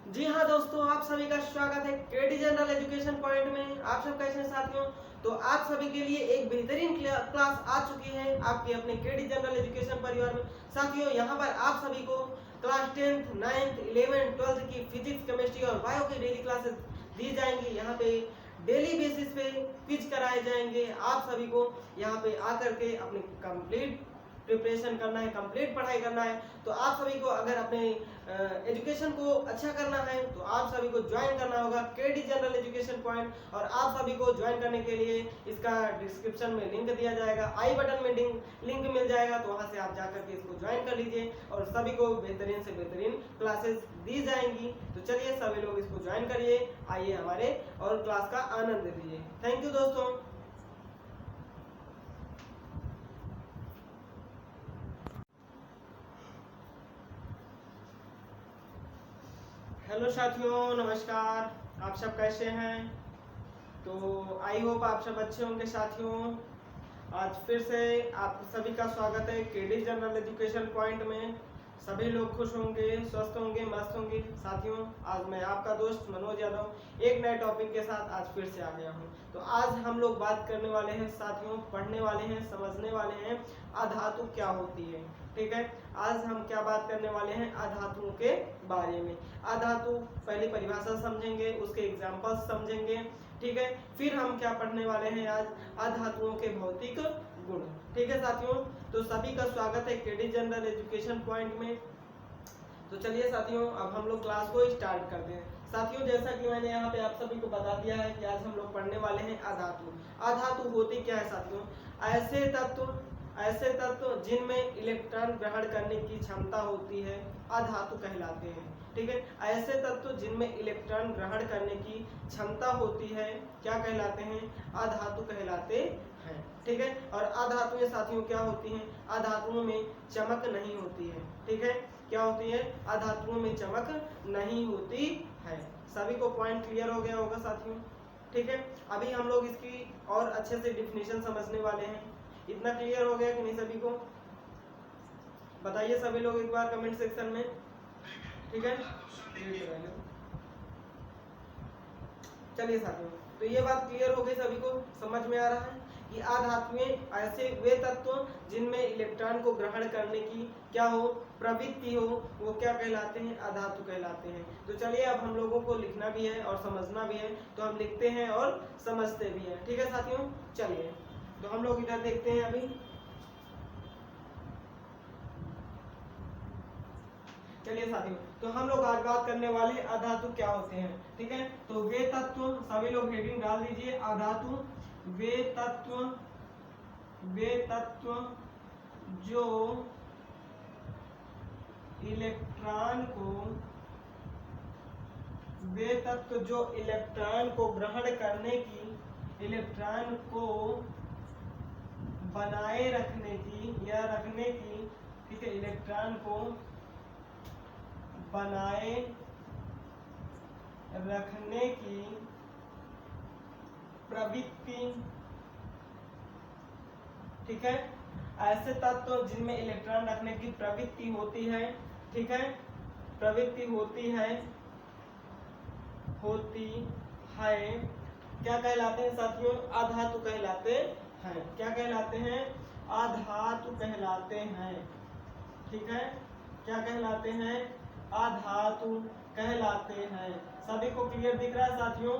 जी हाँ दोस्तों, आप सभी का स्वागत है केडी जनरल एजुकेशन पॉइंट में। आप सब कैसे हैं साथियों? तो आप सभी के लिए एक बेहतरीन क्लास आ चुकी है आपके अपने केडी जनरल एजुकेशन परिवार में। साथियों, यहाँ पर आप सभी को class 10th, 9th, 11th, 12th की फिजिक्स, केमिस्ट्री और बायो की डेली क्लासेस दी जाएंगी। यहाँ पे डेली बेसिस पे क्विज कराए जाएंगे। आप सभी को यहाँ पे आकर के अपनी कंप्लीट प्रिपरेशन करना है, कंप्लीट पढ़ाई करना है। तो आप सभी को अगर अपने एजुकेशन को अच्छा करना है तो आप सभी को ज्वाइन करना होगा केडी जनरल एजुकेशन पॉइंट। और आप सभी को ज्वाइन करने के लिए इसका डिस्क्रिप्शन में लिंक दिया जाएगा, आई बटन में लिंक मिल जाएगा, तो वहां से आप जाकर के इसको ज्वाइन कर लीजिए और सभी को बेहतरीन से बेहतरीन क्लासेस दी जाएंगी। तो चलिए सभी लोग इसको ज्वाइन करिए, आइए हमारे और क्लास का आनंद लीजिए। थैंक यू दोस्तों। हेलो साथियों, नमस्कार। आप सब कैसे हैं? तो आई होप आप सब अच्छे होंगे साथियों। आज फिर से आप सभी का स्वागत है केडी जनरल एजुकेशन पॉइंट में। सभी लोग खुश होंगे, स्वस्थ होंगे, मस्त होंगे। साथियों, आज मैं आपका दोस्त मनोज यादव एक नए टॉपिक के साथ आज फिर से आ गया हूँ। तो आज हम लोग बात करने वाले हैं साथियों, पढ़ने वाले हैं, समझने वाले हैं अधातु क्या होती है। ठीक है, आज हम क्या बात करने वाले हैं अधातुओं के बारे में। अधातु पहली परिभाषा समझेंगे, उसके एग्जाम्पल्स समझेंगे। ठीक है, फिर हम क्या पढ़ने वाले हैं आज अधातुओं के भौतिक गुण। ठीक है साथियों, तो सभी का स्वागत है केडी जनरल एजुकेशन पॉइंट में। तो चलिए साथियों, अब हम लोग क्लास को स्टार्ट करते हैं। साथियों, जैसा कि मैंने यहाँ पे आप सभी को बता दिया है कि आज हम लोग पढ़ने वाले हैं अधातु। अधातु होती क्या है साथियों? ऐसे तत्व जिनमें इलेक्ट्रॉन ग्रहण करने की क्षमता होती है अधातु कहलाते हैं। ठीक है, ऐसे तत्व जिनमें इलेक्ट्रॉन ग्रहण करने की क्षमता होती है क्या कहलाते हैं? अधातु कहलाते हैं। ठीक है, और अधातुएं साथियों क्या होती हैं? अधातुओं में चमक नहीं होती है। ठीक है, क्या होती है? अधातुओं में चमक नहीं होती है। सभी को पॉइंट क्लियर हो गया होगा साथियों। ठीक है, अभी हम लोग इसकी और अच्छे से डिफिनेशन समझने वाले हैं। इतना क्लियर हो गया कि नहीं सभी को? बताइए सभी लोग एक बार कमेंट सेक्शन में। ठीक है, चलिए साथियों, तो ये बात क्लियर हो गई, सभी को समझ में आ रहा है कि अधातुएं ऐसे वे तत्व जिनमें इलेक्ट्रॉन को ग्रहण करने की क्या हो, प्रवृत्ति हो, वो क्या कहलाते हैं? अधातु कहलाते हैं। तो चलिए, अब हम लोगों को लिखना भी है और समझना भी है, तो हम लिखते हैं और समझते भी हैं। ठीक है साथियों, चलिए तो हम लोग इधर देखते हैं अभी। चलिए साथियों, तो हम लोग आज बात करने वाले अधातु क्या होते हैं। ठीक है, तो वे तत्व, सभी लोग हेडिंग डाल दीजिए अधातु। वे तत्व जो इलेक्ट्रॉन को वे तत्व जो इलेक्ट्रॉन को ग्रहण करने की, इलेक्ट्रॉन को बनाए रखने की या रखने की, ठीक है, इलेक्ट्रॉन को बनाए रखने की प्रवृत्ति। ठीक है, ऐसे तत्व जिनमें इलेक्ट्रॉन रखने की प्रवृत्ति होती है। ठीक है, प्रवृत्ति होती है क्या कहलाते हैं साथियों? अधातु कहलाते हैं। क्या कहलाते हैं? अधातु कहलाते हैं। ठीक है, क्या कहलाते हैं? अधातु कहलाते हैं। सभी को क्लियर दिख रहा है साथियों?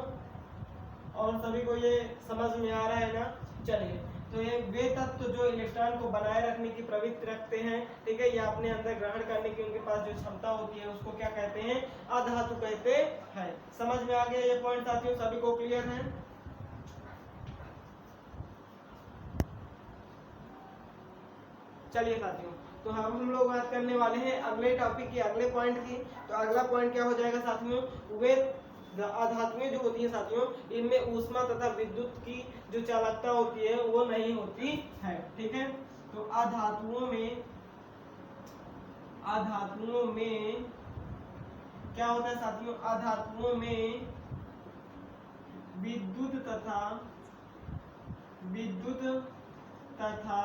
और सभी को ये समझ में आ रहा है ना? चलिए, तो ये वे तत्व जो इलेक्ट्रॉन को बनाए रखने की प्रवृत्ति रखते हैं, ठीक है, या अपने अंदर ग्रहण करने की उनके पास जो क्षमता होती है, उसको क्या कहते हैं? अधातु कहते हैं। समझ में आ गया ये पॉइंट साथियों? सभी को क्लियर है? चलिए साथियों, तो हम लोग बात करने वाले हैं अगले टॉपिक की, अगले पॉइंट की। तो अगला पॉइंट क्या हो जाएगा साथियों? वे अधातुएं जो होती है साथियों, इनमें ऊष्मा तथा विद्युत की जो चालकता होती है वो नहीं होती है। ठीक है, तो अधातुओं में क्या होता है साथियों? अधातुओं में विद्युत तथा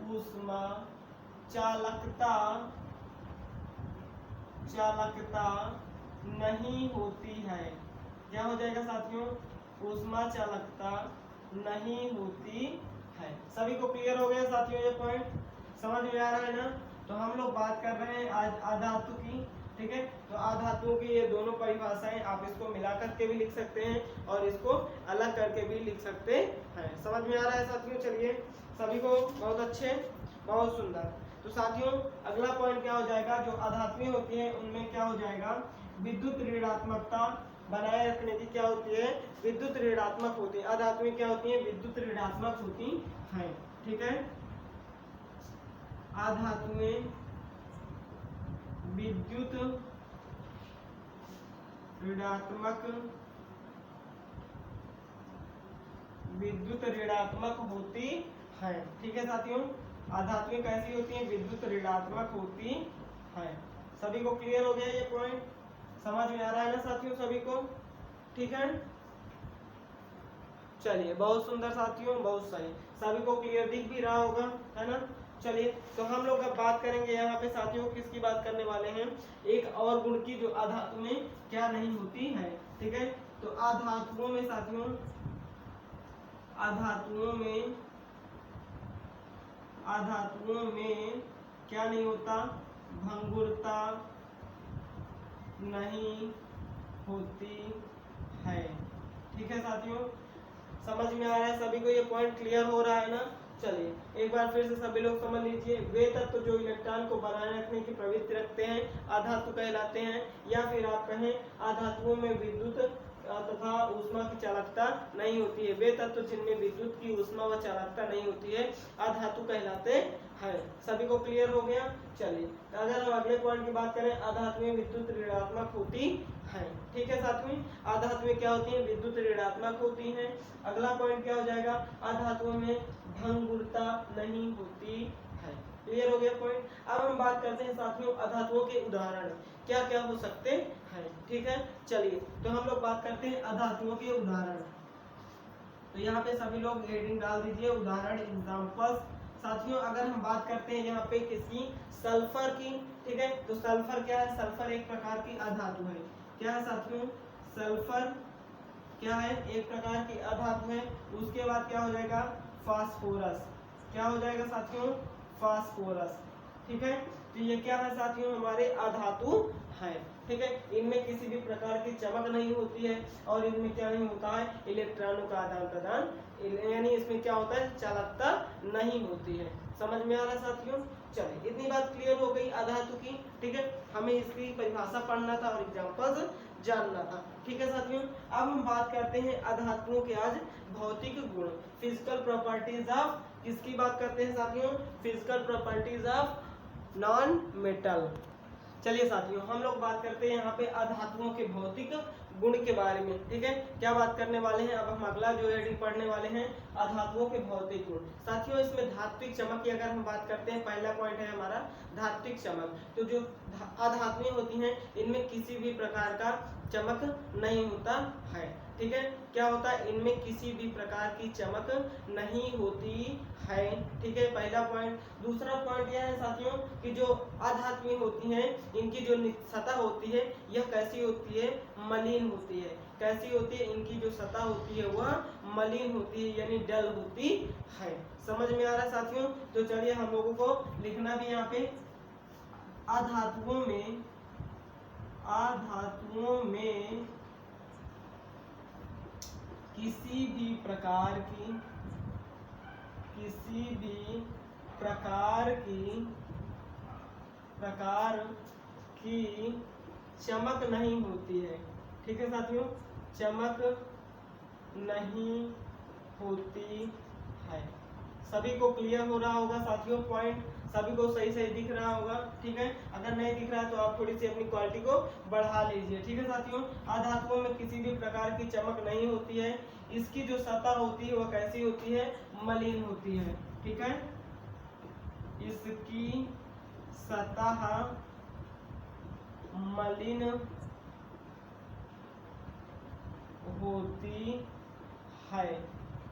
ऊष्मा चालकता चालकता नहीं होती है। क्या हो जाएगा साथियों? ऊष्मा चालकता नहीं होती है। सभी को क्लियर हो गया साथियों? ये पॉइंट समझ में आ रहा है ना? तो हम लोग बात कर रहे हैं आज अधातु की, ठीक है। तो अधातुओं की ये दोनों परिभाषाएं आप इसको मिला करके भी लिख सकते हैं और इसको अलग करके भी लिख सकते हैं। समझ में आ रहा है साथियों? चलिए, सभी को बहुत अच्छे, बहुत सुंदर। तो साथियों अगला पॉइंट क्या हो जाएगा? जो अधातुएं होती हैं उनमें क्या हो जाएगा? विद्युत ऋणात्मकता बनाए रखने की क्या होती है? विद्युत ऋणात्मक होती है। अधातुएं क्या होती हैं? विद्युत ऋणात्मक होती हैं, ठीक है। अधातुएं विद्युत ऋणात्मक होती है, ठीक है साथियों। अधातुएं कैसी होती हैं? विद्युत ऋणात्मक होती है। सभी को क्लियर हो गया ये पॉइंट? समझ में आ रहा है ना साथियों सभी को? ठीक है, चलिए, बहुत सुंदर साथियों, बहुत सही। सभी को क्लियर दिख भी रहा होगा, है ना? चलिए, तो हम लोग अब बात करेंगे यहाँ पे साथियों, किसकी बात करने वाले हैं? एक और गुण की जो अधातु में क्या नहीं होती है, ठीक है। तो अधातुओं में साथियों, अधातुओं में क्या नहीं होता? भंगुरता नहीं होती है, ठीक है साथियों। समझ में आ रहा है सभी को? ये पॉइंट क्लियर हो रहा है ना? चलिए एक बार फिर से सभी लोग समझ लीजिए। वे तत्व जो इलेक्ट्रॉन को बनाए रखने की प्रवृत्ति रखते हैं अधातु कहलाते हैं, या फिर आप कहें अधातुओं में विद्युत तथा ऊष्मा की चालकता नहीं होती है। वे तत्व जिनमें विद्युत की ऊष्मा व चालकता नहीं होती है अधातु कहलाते हैं। सभी को क्लियर हो गया? चलिए, तो अगर हम अगले पॉइंट की बात करें, अधातुएं विद्युत ऋणात्मक होती हैं, ठीक है साथियों। अधातुएं क्या होती हैं? विद्युत ऋणात्मक होती हैं। अगला पॉइंट क्या हो जाएगा? अधातुओं में भंगुरता नहीं होती है। क्लियर हो गया पॉइंट? अब हम बात करते हैं साथियों अधातुओं के उदाहरण क्या क्या हो सकते हैं, ठीक है। चलिए, तो हम लोग बात करते हैं अधातुओं के उदाहरण। तो यहाँ पे सभी लोग हेडिंग डाल दीजिए, उदाहरण, एग्जांपल्स। साथियों अगर हम बात करते हैं यहाँ पे किसकी? सल्फर की, ठीक है। तो सल्फर क्या है? सल्फर एक प्रकार की अधातु है। क्या है साथियों? सल्फर क्या है? एक प्रकार की अधातु है। उसके बाद क्या हो जाएगा? फास्फोरस। क्या हो जाएगा साथियों? फास्फोरस, ठीक है। तो ये क्या है साथियों? हमारे अधातु है, ठीक है। इनमें किसी भी प्रकार की चमक नहीं होती है और इनमें क्या नहीं होता है? इलेक्ट्रॉनों का आदान प्रदान, यानी इसमें क्या होता है? चालकता नहीं होती है। समझ में आ रहा है साथियों? चलिए, इतनी बात क्लियर हो गई अधातु की, ठीक है। हमें इसकी परिभाषा पढ़ना था और एग्जांपल्स जानना था, ठीक है साथियों। अब हम बात करते हैं अधातुओं के आज भौतिक गुण, फिजिकल प्रॉपर्टीज ऑफ, किसकी बात करते हैं साथियों? Physical properties of non metal. चलिए साथियों हम लोग बात करते हैं यहाँ पे अधातुओं के भौतिक गुण के बारे में, ठीक है। क्या बात करने वाले हैं? अब हम अगला जो हेडिंग पढ़ने वाले हैं अधातुओं के भौतिक गुण। साथियों इसमें धात्विक चमक की अगर हम बात करते हैं, पहला पॉइंट है हमारा धात्विक चमक। तो जो अधातुएं होती हैं इनमें किसी भी प्रकार का चमक नहीं होता है, ठीक है। क्या होता है? इनमें किसी भी प्रकार की चमक नहीं होती है, ठीक है, पहला पॉइंट। दूसरा पॉइंट यह है साथियों कि जो अधातुएं होती हैं इनकी जो सतह होती है यह कैसी होती है? मलिन होती है। कैसी होती है? इनकी जो सतह होती है वह मलिन होती है, यानी डल होती है। समझ में आ रहा है साथियों? तो चलिए हम लोगों को लिखना भी यहाँ पे, अधातुओं में किसी भी प्रकार की चमक नहीं होती है, ठीक है साथियों। चमक नहीं होती है। सभी को क्लियर हो रहा होगा साथियों पॉइंट? सभी को सही सही दिख रहा होगा, ठीक है। अगर नहीं दिख रहा है तो आप थोड़ी सी अपनी क्वालिटी को बढ़ा लीजिए, ठीक है साथियों। अधातुओं में किसी भी प्रकार की चमक नहीं होती है। इसकी जो सतह होती है वह कैसी होती है? मलिन होती है, ठीक है। इसकी सतह मलिन होती है,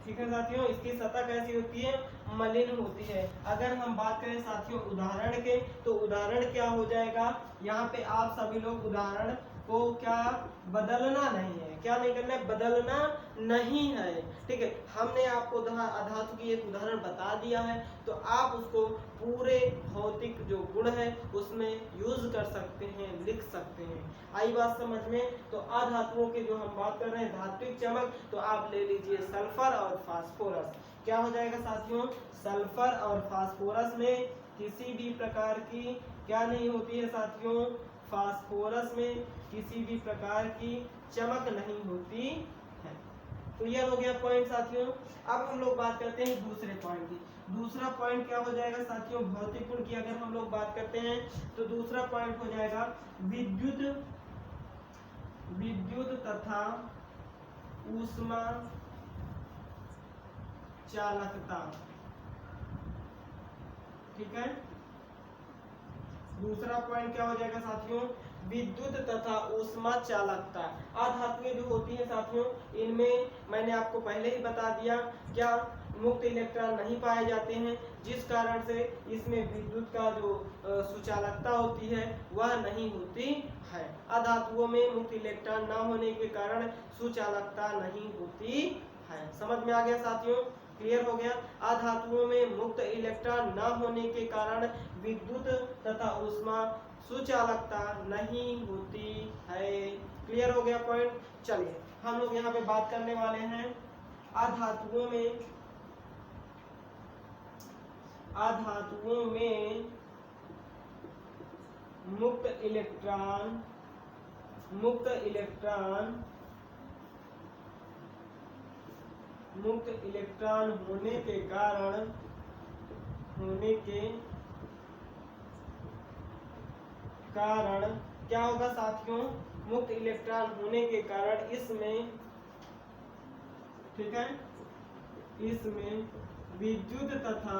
ठीक है साथियों, इसकी सतह कैसी होती है, मलिन होती है। अगर हम बात करें साथियों उदाहरण के, तो उदाहरण क्या हो जाएगा, यहाँ पे आप सभी लोग उदाहरण को क्या बदलना नहीं है, क्या नहीं करना है, बदलना नहीं है। ठीक है, हमने आपको अधातु की एक उदाहरण बता दिया है, तो आप उसको पूरे भौतिक जो गुण है उसमें यूज कर सकते हैं, लिख सकते हैं। आई बात समझ में। तो अधातुओं की जो हम बात कर रहे हैं धात्विक चमक, तो आप ले लीजिए सल्फर और फास्फोरस। क्या हो जाएगा साथियों, सल्फर और फास्फोरस में किसी भी प्रकार की क्या नहीं होती है साथियों, फास्फोरस में किसी भी प्रकार की चमक नहीं होती है। क्लियर हो गया पॉइंट साथियों। अब हम लोग बात करते हैं दूसरे पॉइंट की। दूसरा पॉइंट क्या हो जाएगा साथियों, भौतिक गुण की अगर हम लोग बात करते हैं तो दूसरा पॉइंट हो जाएगा विद्युत तथा ऊष्मा चालकता। ठीक है, दूसरा पॉइंट क्या हो जाएगा साथियों, विद्युत तथा ऊष्मा चालकता। अधातुएं जो होती हैं साथियों, इनमें मैंने आपको पहले ही बता दिया क्या मुक्त इलेक्ट्रॉन नहीं पाए जाते हैं, जिस कारण से इसमें विद्युत का जो सुचालकता होती है वह नहीं होती है। अधातुओं में मुक्त इलेक्ट्रॉन न होने के कारण सुचालकता नहीं होती है। समझ में आ गया साथियों, क्लियर हो गया। अधातुओं में मुक्त इलेक्ट्रॉन न होने के कारण विद्युत तथा ऊष्मा सुचालकता नहीं होती है। क्लियर हो गया पॉइंट। चलिए हम लोग यहाँ पे बात करने वाले हैं अधातुओं में मुक्त इलेक्ट्रॉन होने के कारण क्या होगा साथियों, मुक्त इलेक्ट्रॉन होने के कारण इसमें, ठीक है, इसमें विद्युत तथा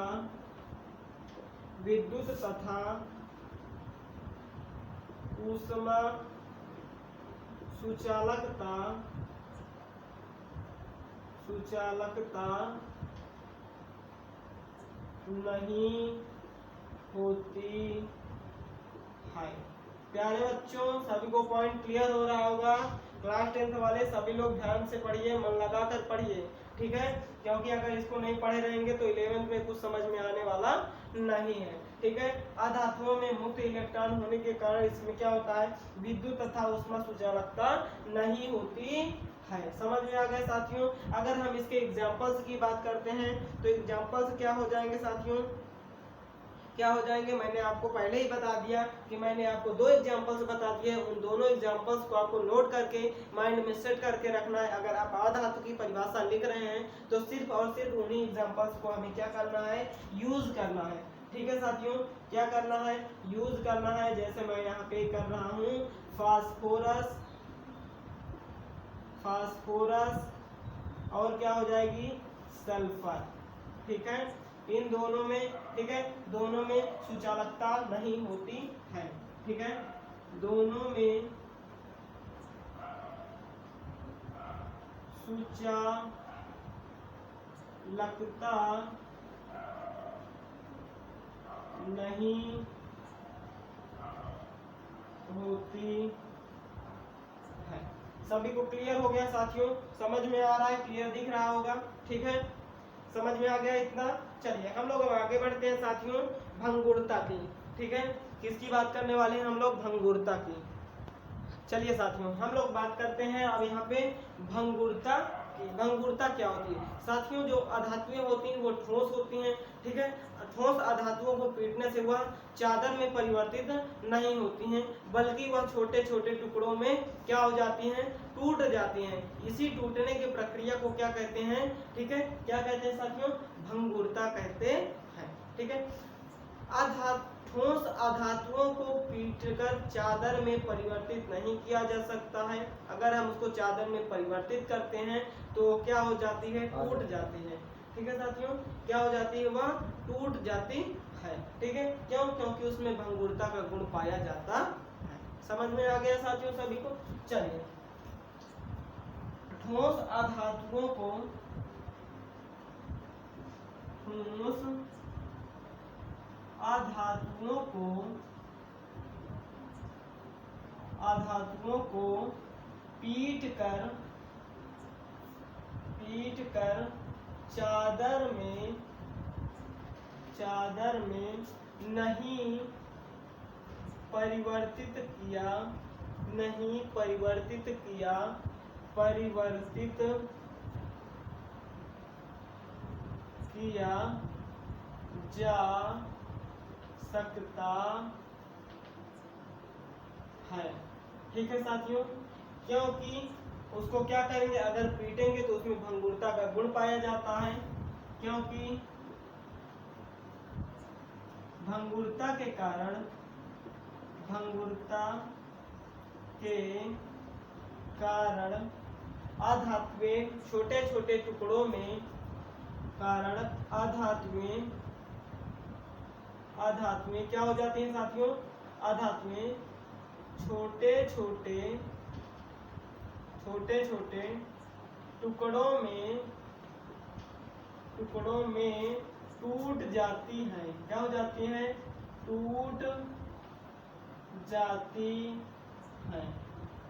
ऊष्मा सुचालकता नहीं होती है। प्यारे बच्चों, सभी को पॉइंट क्लियर हो रहा होगा। क्लास 10th वाले सभी लोग ध्यान से पढ़िए, मन लगाकर पढ़िए, ठीक है, क्योंकि अगर इसको नहीं पढ़े रहेंगे तो 11th में कुछ समझ में आने वाला नहीं है। ठीक है, अधातुओं में मुक्त इलेक्ट्रॉन होने के कारण इसमें क्या होता है, विद्युत तथा ऊष्मा सुचालकता नहीं होती है। समझ में आ गए साथियों। अगर हम इसके एग्जांपल्स की बात करते हैं तो एग्जांपल्स क्या हो जाएंगे साथियों, क्या हो जाएंगे, मैंने आपको पहले ही बता दिया कि मैंने आपको 2 एग्जांपल्स बता दिए। उन दोनों एग्जांपल्स को आपको नोट करके माइंड में सेट करके रखना है। अगर आप अधातु की परिभाषा लिख रहे हैं तो सिर्फ और सिर्फ उन्हीं एग्जांपल्स को हमें क्या करना है, यूज करना है। ठीक है साथियों, क्या करना है, यूज करना है। जैसे मैं यहाँ पे कर रहा हूँ फास्फोरस और क्या हो जाएगी, सल्फर। ठीक है, इन दोनों में, ठीक है, दोनों में सुचालकता नहीं होती है। ठीक है, दोनों में सुचालकता नहीं होती है। सभी को क्लियर हो गया साथियों, समझ में आ रहा है, क्लियर दिख रहा होगा। ठीक है, समझ में आ गया इतना। चलिए हम लोग आगे बढ़ते हैं साथियों भंगुरता की। ठीक है, किसकी बात करने वाले हैं हम लोग, भंगुरता की। चलिए साथियों हम लोग बात करते हैं अब यहाँ पे भंगुरता की। भंगुरता क्या होती है साथियों, जो अधातुएं होती हैं वो ठोस होती हैं। ठीक है, ठोस अधातुओं को पीटने से वह चादर में परिवर्तित नहीं होती हैं, बल्कि वह छोटे छोटे टुकड़ों में क्या हो जाती हैं, टूट जाती हैं। इसी टूटने की प्रक्रिया को क्या कहते हैं, ठीक है, क्या कहते हैं साथियों, भंगुरता कहते हैं। ठीक है, ठोस अधातुओं को पीटकर चादर में परिवर्तित नहीं किया जा सकता है। अगर हम उसको चादर में परिवर्तित करते हैं तो क्या हो जाती है, टूट जाती है। ठीक है साथियों, क्या हो जाती है, वह टूट जाती है। ठीक है, क्यों, क्योंकि उसमें भंगुरता का गुण पाया जाता है। समझ में आ गया साथियों सभी को। चलिए, ठोस अधातुओं को ठोस अधातुओं को पीट कर चादर में नहीं परिवर्तित किया जा सकता है। ठीक है साथियों, क्योंकि उसको क्या करेंगे, अगर पीटेंगे तो उसमें भंगुरता का गुण पाया जाता है, क्योंकि भंगुरता के कारण अधातुएं छोटे छोटे टुकड़ों में अधातुएं क्या हो जाती हैं साथियों, अधातुएं छोटे छोटे टुकड़ों में टूट जाती हैं। क्या हो जाती हैं, टूट जाती हैं।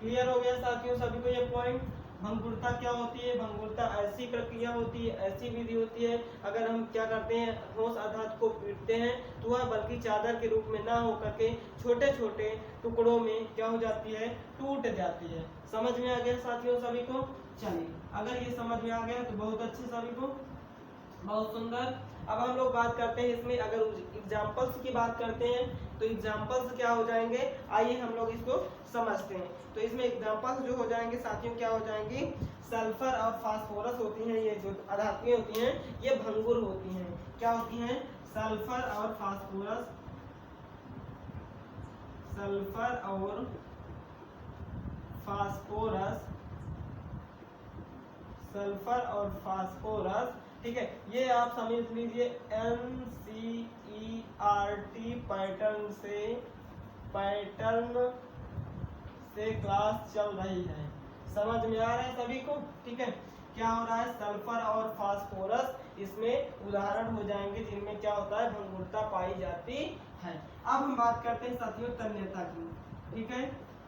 क्लियर हो गया साथियों सभी को ये पॉइंट। भंगुरता क्या होती है, भंगुरता ऐसी प्रक्रिया होती है, ऐसी विधि होती है, अगर हम क्या करते हैं ठोस अधातु को पीटते हैं तो वह बल्कि चादर के रूप में ना होकर के छोटे छोटे टुकड़ों में क्या हो जाती है, टूट जाती है। समझ में आ गया साथियों सभी को। चलिए, अगर ये समझ में आ गया तो बहुत अच्छे सभी को, बहुत सुंदर। अब हम लोग बात करते हैं इसमें, अगर एग्जाम्पल्स की बात करते हैं तो एग्जाम्पल्स क्या हो जाएंगे, आइए हम लोग इसको समझते हैं। तो इसमें एग्जाम्पल्स जो हो जाएंगे साथियों क्या हो जाएंगी, सल्फर और फास्फोरस होती हैं, ये जो अधातुएं होती हैं ये भंगुर होती हैं। क्या होती हैं, सल्फर और फास्फोरस ठीक है, ये आप समझ लीजिए NCERT पैटर्न से क्लास चल रही है। समझ में आ रहा है सभी को। ठीक है, क्या हो रहा है, सल्फर और फास्फोरस इसमें उदाहरण हो जाएंगे जिनमें क्या होता है, भंगुरता पाई जाती है। अब हम बात करते हैं साथियों तन्यता की। ठीक है,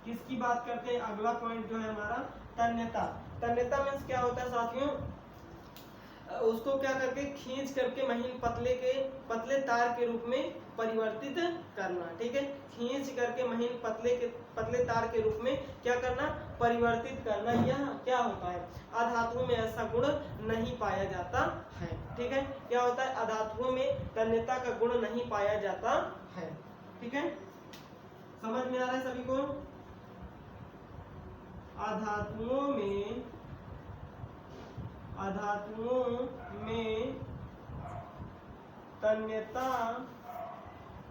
किसकी बात करते हैं, अगला पॉइंट जो है हमारा तन्यता। तन्यता मीन्स क्या होता है साथियों, उसको क्या करके खींच करके महीन पतले तार के रूप में परिवर्तित करना। ठीक है, खींच करके महीन पतले तार के रूप में क्या करना, परिवर्तित करना। यह क्या होता है, अधातुओं में ऐसा गुण नहीं पाया जाता है। ठीक है, क्या होता है, अधातुओं में तन्यता का गुण नहीं पाया जाता है। ठीक है, समझ में आ रहा है सभी को। अधातुओं में तन्यता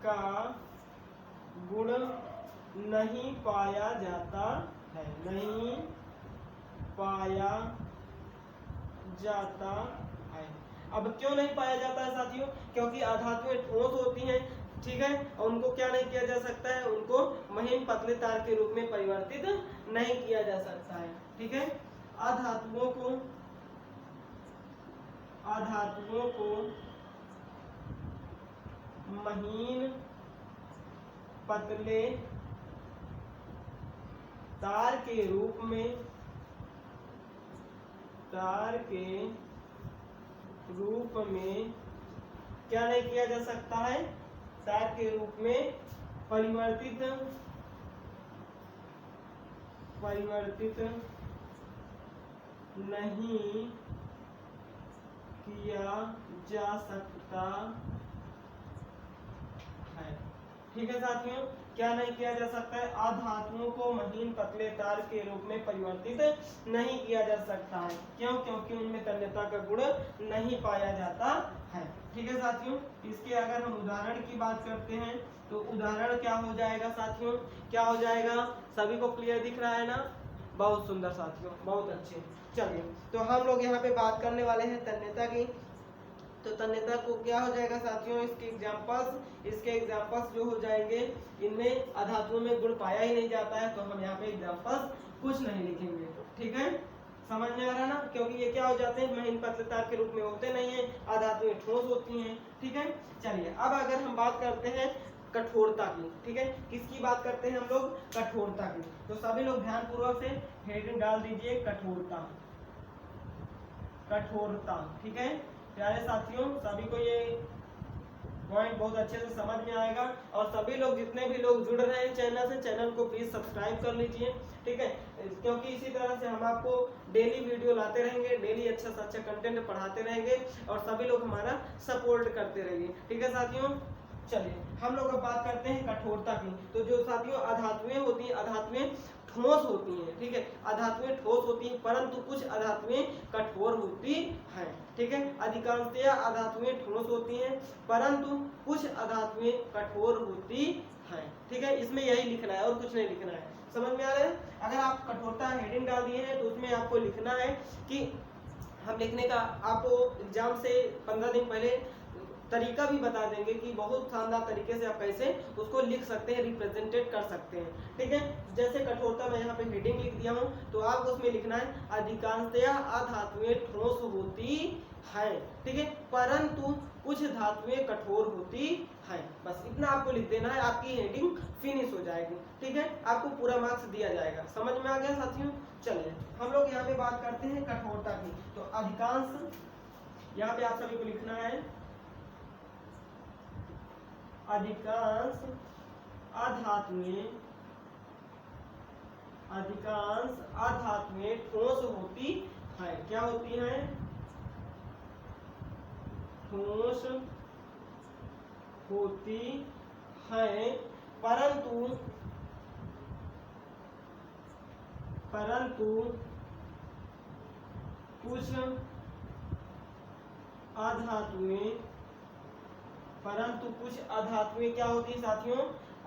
का गुण नहीं पाया जाता है, नहीं पाया जाता है। अब क्यों नहीं पाया जाता है साथियों, क्योंकि अधातुएं ठोस होती हैं। ठीक है, और उनको क्या नहीं किया जा सकता है, उनको महीन पतले तार के रूप में परिवर्तित नहीं किया जा सकता है। ठीक है, अधातुओं को महीन पतले तार के रूप में क्या नहीं किया जा सकता है, तार के रूप में परिवर्तित नहीं किया जा सकता है। ठीक है साथियों, क्या नहीं किया जा सकता है, अधातुओं को महीन पतले तार के रूप में परिवर्तित नहीं किया जा सकता है। क्यों, क्योंकि उनमें तन्यता का गुण नहीं पाया जाता है। ठीक है साथियों, इसके अगर हम उदाहरण की बात करते हैं तो उदाहरण क्या हो जाएगा साथियों, क्या हो जाएगा, सभी को क्लियर दिख रहा है ना, बहुत सुंदर साथियों, बहुत अच्छे। चलिए, तो हम लोग यहाँ पे बात करने वाले हैं तन्यता की। तो तन्यता को क्या हो जाएगा साथियों, इसके एग्जांपल्स जो हो जाएंगे, इनमें अधातुओं में गुण पाया ही नहीं जाता है, तो हम यहाँ पे एग्जांपल्स कुछ नहीं लिखेंगे। ठीक है, समझ में आ रहा ना, क्योंकि ये क्या हो जाते हैं, महीन पतले तार के रूप में होते नहीं है, अधातुएं ठोस होती हैं। ठीक है, चलिए अब अगर हम बात करते हैं कठोरता की, ठीक है, किसकी बात करते हैं हम लोग, कठोरता की। तो सभी लोग ध्यान पूर्वक से हेडिंग डाल दीजिए, कठोरता, कठोरता। ठीक है प्यारे साथियों, सभी को ये पॉइंट बहुत अच्छे से समझ में आएगा। और सभी लोग, जितने भी लोग जुड़ रहे हैं चैनल से, चैनल को प्लीज सब्सक्राइब कर लीजिए। ठीक है, क्योंकि इसी तरह से हम आपको डेली वीडियो लाते रहेंगे, डेली अच्छा से अच्छा कंटेंट पढ़ाते रहेंगे और सभी लोग हमारा सपोर्ट करते रहेंगे। ठीक है साथियों, चलिए हम लोग अब बात करते हैं कठोरता की। तो जो साथियों अधातुएं होती हैं, अधातुएं ठोस होती हैं। ठीक है, अधातुएं ठोस होती हैं, परंतु कुछ अधातुएं कठोर होती हैं। ठीक है, अधिकांशतया अधातुएं ठोस होती हैं, परंतु कुछ अधातुएं कठोर होती हैं। ठीक है, इसमें यही लिखना है और कुछ नहीं लिखना है। समझ में आ रहा है? अगर आप कठोरता हेडिंग डाल दिए हैं तो उसमें आपको लिखना है कि हम लिखने का आपको एग्जाम से 15 दिन पहले तरीका भी बता देंगे कि बहुत शानदार तरीके से आप कैसे उसको लिख सकते हैं, रिप्रेजेंटेट कर सकते हैं। ठीक है, जैसे कठोरता मैं यहाँ पे हेडिंग लिख दिया हूँ, तो आपको उसमें लिखना है अधिकांशतया अधातुएं ठोस होती है। ठीक है, परंतु कुछ धातुएं कठोर होती है। बस इतना आपको लिख देना है, आपकी हेडिंग फिनिश हो जाएगी। ठीक है, आपको पूरा मार्क्स दिया जाएगा। समझ में आ गया साथियों? चलिए हम लोग यहाँ पे बात करते हैं कठोरता की। तो अधिकांश, यहाँ पे आप सभी को लिखना है अधिकांश अधातुएं ठोस होती है। क्या होती है? ठोस होती है, परंतु कुछ अधातुएं क्या होती है साथियों?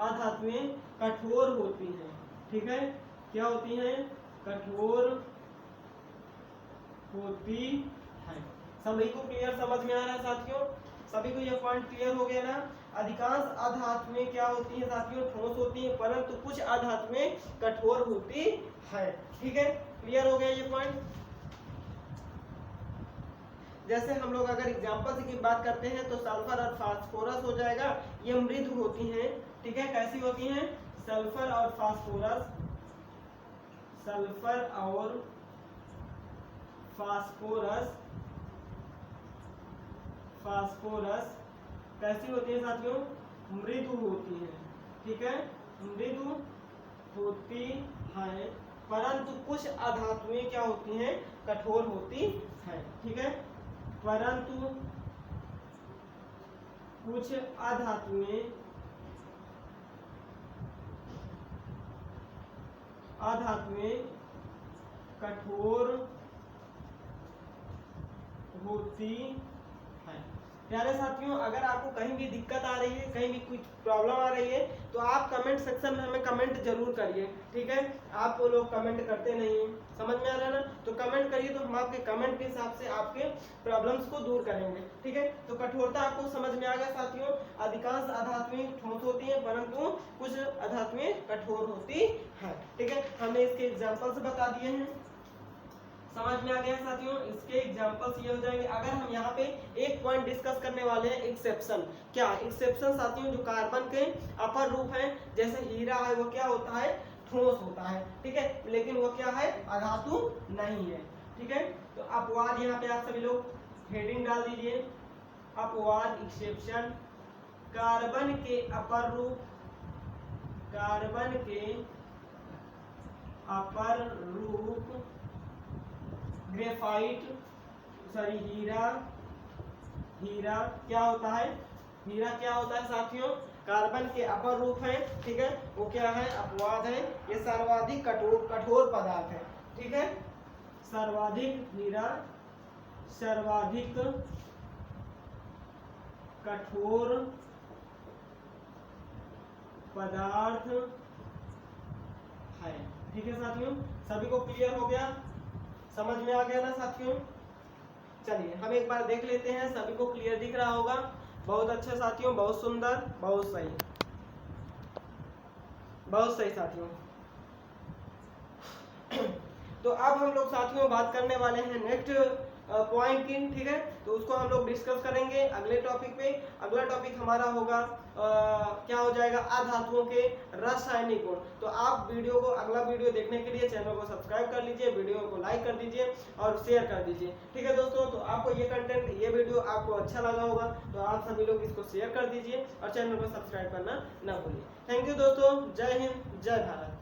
अधातुएं कठोर होती हैं। ठीक है, क्या होती हैं? कठोर होती है। सभी को क्लियर समझ में आ रहा है साथियों? सभी को यह पॉइंट क्लियर हो गया ना? अधिकांश अधातुएं क्या होती हैं साथियों? ठोस होती हैं, परंतु कुछ अधातुएं कठोर होती है। ठीक है, क्लियर हो गया ये पॉइंट? जैसे हम लोग अगर एग्जांपल की बात करते हैं तो सल्फर और फास्फोरस हो जाएगा, ये मृदु होती हैं। ठीक है, कैसी होती हैं? सल्फर और फास्फोरस, सल्फर और फास्फोरस कैसी होती है साथियों? मृदु होती है। ठीक है, मृदु होती है, परंतु कुछ अधातुएं क्या होती हैं? कठोर होती हैं। ठीक है, परंतु कुछ अधातुएं कठोर होती है। प्यारे साथियों, अगर आपको कहीं भी दिक्कत आ रही है, कहीं भी कुछ प्रॉब्लम आ रही है, तो आप कमेंट सेक्शन में हमें कमेंट जरूर करिए। ठीक है, आप वो लोग कमेंट करते नहीं हैं, समझ में आ रहा है ना? तो कमेंट करिए, तो हम आपके कमेंट के हिसाब से आपके प्रॉब्लम्स को दूर करेंगे। ठीक है, तो कठोरता आपको समझ में आ गया साथियों? अधिकांश अधातुएं ठोस होती हैं, परंतु कुछ अधातुएं कठोर होती है। ठीक है, हमने इसके एग्जाम्पल्स बता दिए हैं। समझ में आ गया साथियों? इसके एग्जांपल्स ये हो जाएंगे। अगर हम यहाँ पे एक पॉइंट डिस्कस करने वाले हैं, एक्सेप्शन। क्या एक्सेप्शन साथियों? जो कार्बन के अपर रूप हैं, जैसे हीरा है, वो क्या होता है? ठोस होता है। ठीक है, लेकिन वो क्या है? अधातु नहीं है। ठीक है, तो अपवाद यहाँ पे आप सभी लोग हेडिंग डाल दीजिए, अपवाद, एक्सेप्शन। कार्बन के अपर रूप, ग्रेफाइट, हीरा क्या होता है? हीरा क्या होता है साथियों? कार्बन के अपर रूप है। ठीक है, वो क्या है? अपवाद है। ये सर्वाधिक कठोर पदार्थ है। ठीक है, हीरा सर्वाधिक कठोर पदार्थ है। ठीक है साथियों, सभी को क्लियर हो गया? समझ में आ गया ना साथियों? चलिए हम एक बार देख लेते हैं, सभी को क्लियर दिख रहा होगा। बहुत अच्छा साथियों, बहुत सुंदर, बहुत सही, बहुत सही साथियों। तो अब हम लोग साथियों बात करने वाले हैं नेक्स्ट पॉइंट की, ठीक है। तो उसको हम लोग डिस्कस करेंगे अगले टॉपिक पे। अगला टॉपिक हमारा होगा क्या हो जाएगा, अधातुओं के रासायनिक गुण। तो आप वीडियो को, अगला वीडियो देखने के लिए चैनल को सब्सक्राइब कर लीजिए, वीडियो को लाइक कर दीजिए और शेयर कर दीजिए, ठीक है दोस्तों। तो आपको ये कंटेंट, ये वीडियो आपको अच्छा लगा होगा तो आप सभी लोग इसको शेयर कर दीजिए और चैनल को सब्सक्राइब करना ना भूलिए। थैंक यू दोस्तों, जय हिंद, जय भारत।